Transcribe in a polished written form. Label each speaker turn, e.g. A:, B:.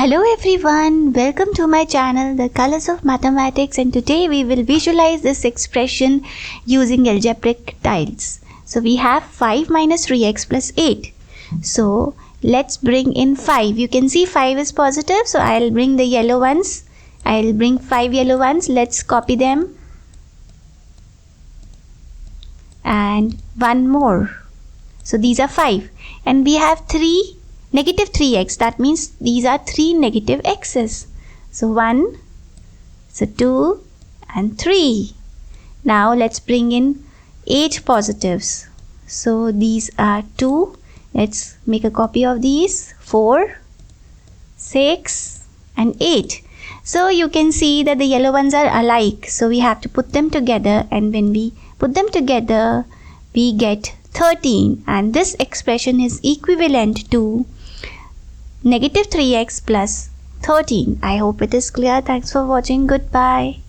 A: Hello everyone, welcome to my channel The Colors of Mathematics, and today we will visualize this expression using algebraic tiles. So we have 5 minus 3x plus 8. So let's bring in 5. You can see 5 is positive, so I'll bring the yellow ones. I'll bring 5 yellow ones. Let's copy them. And one more. So these are 5. And we have 3 negative 3x, that means these are 3 negative x's. So 1, so 2 and 3. Now let's bring in 8 positives. So these are 2. Let's make a copy of these. 4, 6 and 8. So you can see that the yellow ones are alike. So we have to put them together, and when we put them together, we get 13, and this expression is equivalent to negative 3x plus 13. I hope it is clear. Thanks for watching. Goodbye.